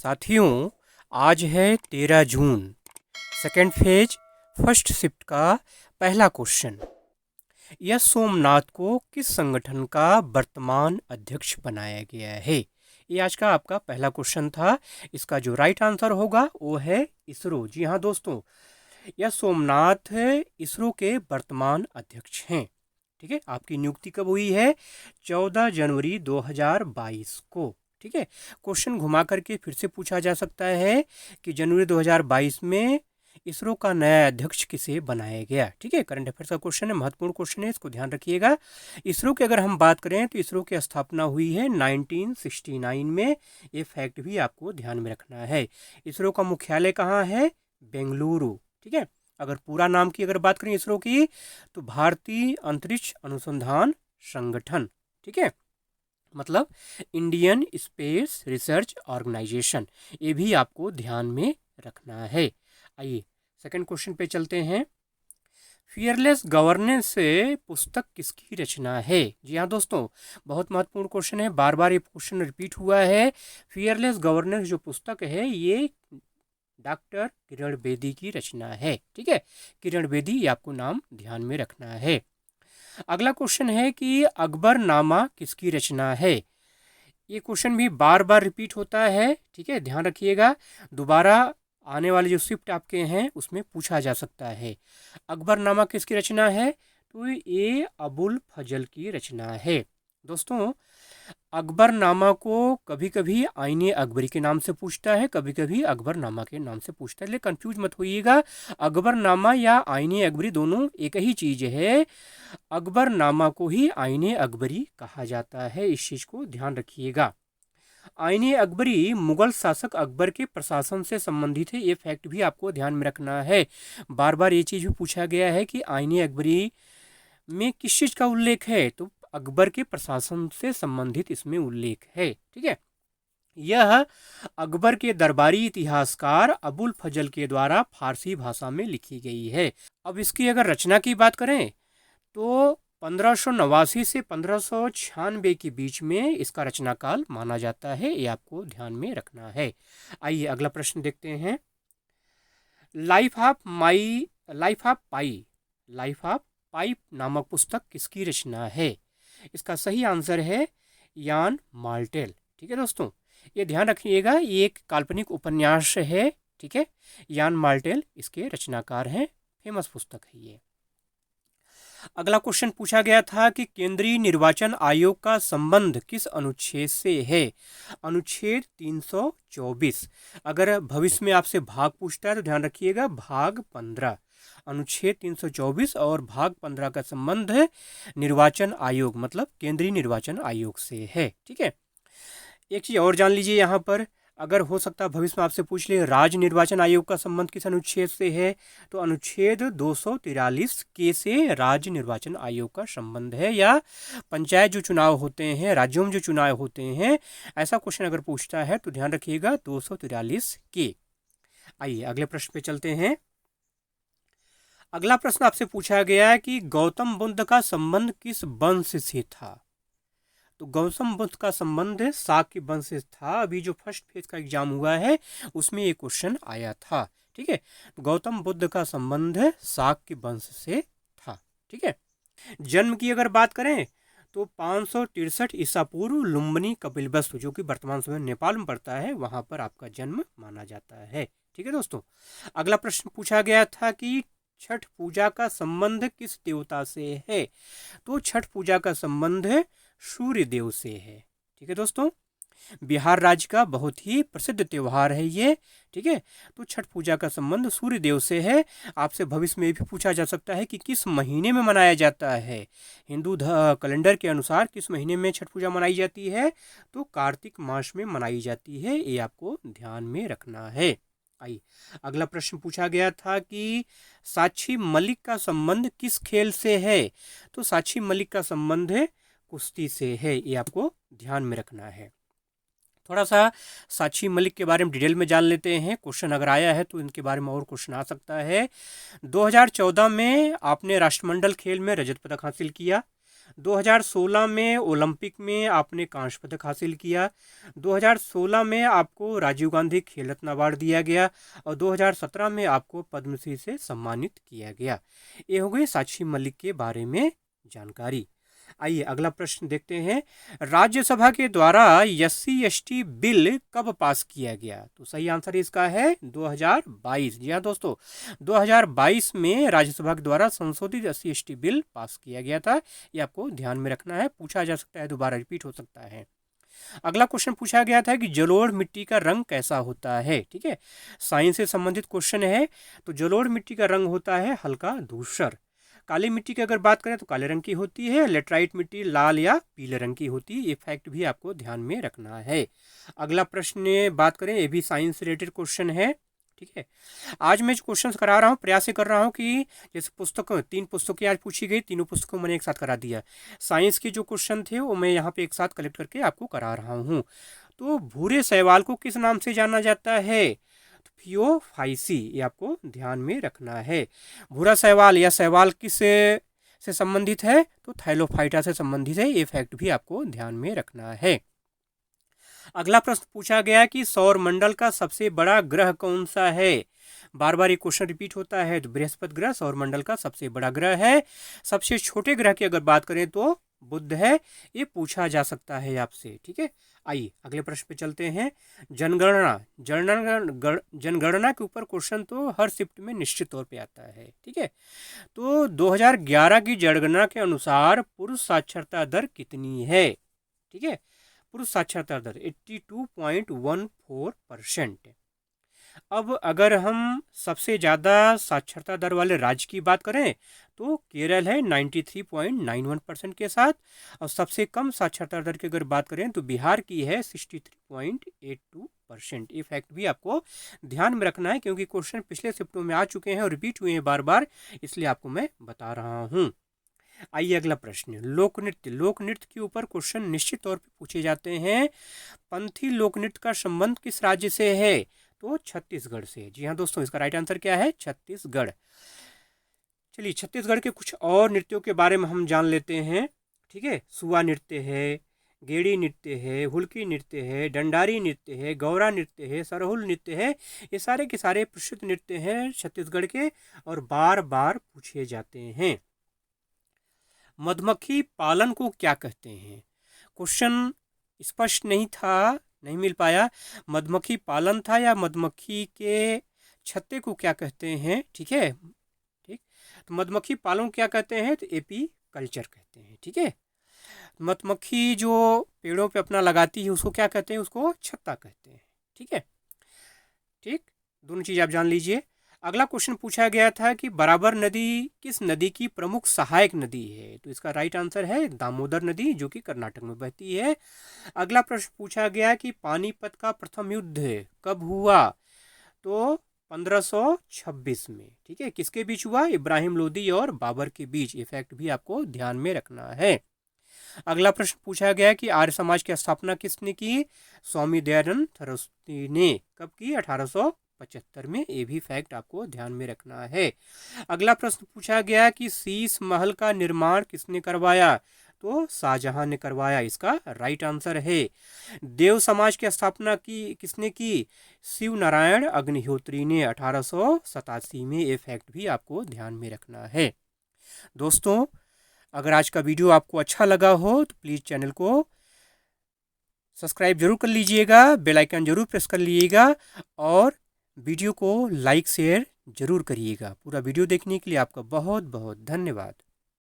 साथियों, आज है 13 जून। सेकेंड फेज फर्स्ट शिफ्ट का पहला क्वेश्चन। यह सोमनाथ को किस संगठन का वर्तमान अध्यक्ष बनाया गया है? ये आज का आपका पहला क्वेश्चन था। इसका जो राइट आंसर होगा वो है इसरो। जी हाँ दोस्तों, यह सोमनाथ इसरो के वर्तमान अध्यक्ष हैं। ठीक है, आपकी नियुक्ति कब हुई है? 14 जनवरी 2022 को। ठीक है, क्वेश्चन घुमा करके फिर से पूछा जा सकता है कि जनवरी 2022 में इसरो का नया अध्यक्ष किसे बनाया गया। ठीक है, करंट अफेयर्स का क्वेश्चन है, महत्वपूर्ण क्वेश्चन है, इसको ध्यान रखिएगा। इसरो की अगर हम बात करें तो इसरो की स्थापना हुई है 1969 में। ये फैक्ट भी आपको ध्यान में रखना है। इसरो का मुख्यालय कहाँ है? बेंगलुरु। ठीक है, अगर पूरा नाम की अगर बात करें इसरो की तो भारतीय अंतरिक्ष अनुसंधान संगठन। ठीक है, मतलब इंडियन स्पेस रिसर्च ऑर्गेनाइजेशन। ये भी आपको ध्यान में रखना है। आइए सेकंड क्वेश्चन पे चलते हैं। फियरलेस गवर्नेंस पुस्तक किसकी रचना है? जी हाँ दोस्तों, बहुत महत्वपूर्ण क्वेश्चन है, बार बार ये क्वेश्चन रिपीट हुआ है। फियरलेस गवर्नेंस जो पुस्तक है ये डॉक्टर किरण बेदी की रचना है। ठीक है, किरण बेदी, ये आपको नाम ध्यान में रखना है। अगला क्वेश्चन है कि अकबरनामा किसकी रचना है? ये क्वेश्चन भी बार बार रिपीट होता है। ठीक है, ध्यान रखिएगा, दोबारा आने वाले जो शिफ्ट आपके हैं उसमें पूछा जा सकता है। अकबरनामा किसकी रचना है? तो ये अबुल फजल की रचना है। दोस्तों, अकबरनामा को कभी कभी आईने अकबरी के नाम से पूछता है, कभी कभी अकबरनामा के नाम से पूछता है, लेकिन कंफ्यूज मत होइएगा। अकबरनामा या आईने अकबरी दोनों एक ही चीज़ है। अकबरनामा को ही आईने अकबरी कहा जाता है, इस चीज़ को ध्यान रखिएगा। आईने अकबरी मुगल शासक अकबर के प्रशासन से संबंधित है, ये फैक्ट भी आपको ध्यान में रखना है। बार बार ये चीज़ भी पूछा गया है कि आईने अकबरी में किस चीज़ का उल्लेख है, तो अकबर के प्रशासन से संबंधित इसमें उल्लेख है। ठीक है, यह अकबर के दरबारी इतिहासकार अबुल फजल के द्वारा फारसी भाषा में लिखी गई है। अब इसकी अगर रचना की बात करें तो 1589 से 1596 के बीच में इसका रचनाकाल माना जाता है, ये आपको ध्यान में रखना है। आइए अगला प्रश्न देखते हैं। लाइफ ऑफ पाई नामक पुस्तक किसकी रचना है? इसका सही आंसर है यान मार्टेल। ठीक है दोस्तों, ये ध्यान रखिएगा, ये एक काल्पनिक उपन्यास है। ठीक है, यान मार्टेल इसके रचनाकार हैं, फेमस पुस्तक है ये। अगला क्वेश्चन पूछा गया था कि केंद्रीय निर्वाचन आयोग का संबंध किस अनुच्छेद से है? अनुच्छेद 324। अगर भविष्य में आपसे भाग पूछता है तो ध्यान रखिएगा, भाग 15। अनुच्छेद 324 और भाग 15 का संबंध है निर्वाचन आयोग, मतलब केंद्रीय निर्वाचन आयोग से है। ठीक है, एक चीज़ और जान लीजिए यहाँ पर, अगर हो सकता है भविष्य में आपसे पूछ ले राज्य निर्वाचन आयोग का संबंध किस अनुच्छेद से है, तो अनुच्छेद 243 के से राज्य निर्वाचन आयोग का संबंध है। या पंचायत जो चुनाव होते हैं, राज्यों में जो चुनाव होते हैं, ऐसा क्वेश्चन अगर पूछता है तो ध्यान रखिएगा 243 के। आइए अगले प्रश्न पे चलते हैं। अगला प्रश्न आपसे पूछा गया है कि गौतम बुद्ध का संबंध किस वंश से था? तो गौतम बुद्ध का संबंध शाक्य वंश से था। अभी जो फर्स्ट फेज का एग्जाम हुआ है उसमें ये क्वेश्चन आया था। ठीक है, गौतम बुद्ध का संबंध शाक्य वंश से था। ठीक है, जन्म की अगर बात करें तो 563 ईसा पूर्व लुम्बिनी कपिलवस्तु, जो कि वर्तमान समय नेपाल में पड़ता है, वहां पर आपका जन्म माना जाता है। ठीक है दोस्तों, अगला प्रश्न पूछा गया था कि छठ पूजा का संबंध किस देवता से है? तो छठ पूजा का संबंध सूर्य देव से है। ठीक है दोस्तों, बिहार राज्य का बहुत ही प्रसिद्ध त्यौहार है ये। ठीक है, तो छठ पूजा का संबंध सूर्य देव से है। आपसे भविष्य में भी पूछा जा सकता है कि किस महीने में मनाया जाता है। हिंदू कैलेंडर के अनुसार किस महीने में छठ पूजा मनाई जाती है? तो कार्तिक मास में मनाई जाती है, ये आपको ध्यान में रखना है। आइए अगला प्रश्न पूछा गया था कि साक्षी मलिक का संबंध किस खेल से है? तो साक्षी मलिक का संबंध है कुश्ती से है, ये आपको ध्यान में रखना है। थोड़ा सा साक्षी मलिक के बारे में डिटेल में जान लेते हैं, क्वेश्चन अगर आया है तो इनके बारे में और क्वेश्चन आ सकता है। 2014 में आपने राष्ट्रमंडल खेल में रजत पदक हासिल किया। 2016 में ओलंपिक में आपने कांस्य पदक हासिल किया। 2016 में आपको राजीव गांधी खेल रत्न अवार्ड दिया गया और 2017 में आपको पद्मश्री से सम्मानित किया गया। ये हो गई साक्षी मलिक के बारे में जानकारी। आइए अगला प्रश्न देखते हैं। राज्यसभा के द्वारा SC/ST बिल कब पास किया गया? तो सही आंसर इसका है 2022। जी हाँ दोस्तों, 2022 में राज्यसभा के द्वारा संशोधित SC/ST बिल पास किया गया था। ये आपको ध्यान में रखना है, पूछा जा सकता है, दोबारा रिपीट हो सकता है। अगला क्वेश्चन पूछा गया था कि जलोढ़ मिट्टी का रंग कैसा होता है। ठीक है, साइंस से संबंधित क्वेश्चन है। तो जलोढ़ मिट्टी का रंग होता है हल्का धूसर। काली मिट्टी की अगर बात करें तो काले रंग की होती है। लेटराइट मिट्टी लाल या पीले रंग की होती है। ये फैक्ट भी आपको ध्यान में रखना है। अगला प्रश्न बात करें, ये भी साइंस से रिलेटेड क्वेश्चन है। ठीक है, आज मैं जो क्वेश्चन करा रहा हूँ, प्रयास कर रहा हूँ कि जैसे पुस्तकों 3 पुस्तकें आज पूछी गई, तीनों पुस्तकों मैंने एक साथ करा दिया। साइंस के जो क्वेश्चन थे वो मैं यहाँ पे एक साथ कलेक्ट करके आपको करा रहा हूँ। तो भूरे शैवाल को किस नाम से जाना जाता है? थियोफाइसी। ये आपको ध्यान में रखना है। भूरा शैवाल या शैवाल किस से संबंधित है? तो थैलोफाइटा से संबंधित है। ये फैक्ट भी आपको ध्यान में रखना है। अगला प्रश्न पूछा गया कि सौर मंडल का सबसे बड़ा ग्रह कौन सा है? बार बार ये क्वेश्चन रिपीट होता है। तो बृहस्पति ग्रह सौर मंडल का सबसे बड़ा ग्रह है। सबसे छोटे ग्रह की अगर बात करें तो बुध है। ये पूछा जा सकता है आपसे। ठीक है, आइए अगले प्रश्न पे चलते हैं। जनगणना के ऊपर क्वेश्चन तो हर शिफ्ट में निश्चित तौर पे आता है। ठीक है, तो 2011 की जनगणना के अनुसार पुरुष साक्षरता दर कितनी है? ठीक है, पुरुष साक्षरता दर 82.14%। अब अगर हम सबसे ज़्यादा साक्षरता दर वाले राज्य की बात करें तो केरल है 93.91% के साथ, और सबसे कम साक्षरता दर की अगर बात करें तो बिहार की है 63.82%। ये फैक्ट भी आपको ध्यान में रखना है, क्योंकि क्वेश्चन पिछले शिफ्टों में आ चुके हैं और रिपीट हुए हैं बार बार, इसलिए आपको मैं बता रहा हूँ। आइए अगला प्रश्न, लोक नृत्य के ऊपर क्वेश्चन निश्चित तौर पे पूछे जाते हैं। पंथी लोक नृत्य का संबंध किस राज्य से है? तो छत्तीसगढ़ से। जी हाँ दोस्तों, इसका राइट आंसर क्या है? छत्तीसगढ़। चलिए छत्तीसगढ़ के कुछ और नृत्यों के बारे में हम जान लेते हैं। ठीक है, सुआ नृत्य है, गेड़ी नृत्य है, हुल्की नृत्य है, डंडारी नृत्य है, गौरा नृत्य है, सरहुल नृत्य है। ये सारे के सारे प्रसिद्ध नृत्य हैं छत्तीसगढ़ के और बार बार पूछे जाते हैं। मधुमक्खी पालन को क्या कहते हैं? क्वेश्चन स्पष्ट नहीं था, नहीं मिल पाया। मधुमक्खी पालन था या मधुमक्खी के छत्ते को क्या कहते हैं? ठीक है, ठीक, तो मधुमक्खी पालन क्या कहते हैं? तो एपी कल्चर कहते हैं। ठीक है, मधुमक्खी जो पेड़ों पे अपना लगाती है उसको क्या कहते हैं? उसको छत्ता कहते हैं। ठीक है, ठीक, दोनों चीज़ आप जान लीजिए। अगला क्वेश्चन पूछा गया था कि बराबर नदी किस नदी की प्रमुख सहायक नदी है? तो इसका राइट आंसर है दामोदर नदी, जो कि कर्नाटक में बहती है। अगला प्रश्न पूछा गया कि पानीपत का प्रथम युद्ध कब हुआ? तो 1526 में। ठीक है, किसके बीच हुआ? इब्राहिम लोदी और बाबर के बीच। ये फैक्ट भी आपको ध्यान में रखना है। अगला प्रश्न पूछा गया कि आर्य समाज की स्थापना किसने की? स्वामी दयानंद सरस्वती ने। कब की? 1875 में। ये भी फैक्ट आपको ध्यान में रखना है। अगला प्रश्न पूछा गया कि शीश महल का निर्माण किसने करवाया? तो शाहजहां ने करवाया। इसका राइट आंसर है। देव समाज की स्थापना की किसने की? शिव नारायण अग्निहोत्री ने 1887 में। ये फैक्ट भी आपको ध्यान में रखना है। दोस्तों, अगर आज का वीडियो आपको अच्छा लगा हो तो प्लीज़ चैनल को सब्सक्राइब जरूर कर लीजिएगा, बेल आइकन जरूर प्रेस कर लीजिएगा और वीडियो को लाइक शेयर जरूर करिएगा। पूरा वीडियो देखने के लिए आपका बहुत बहुत धन्यवाद।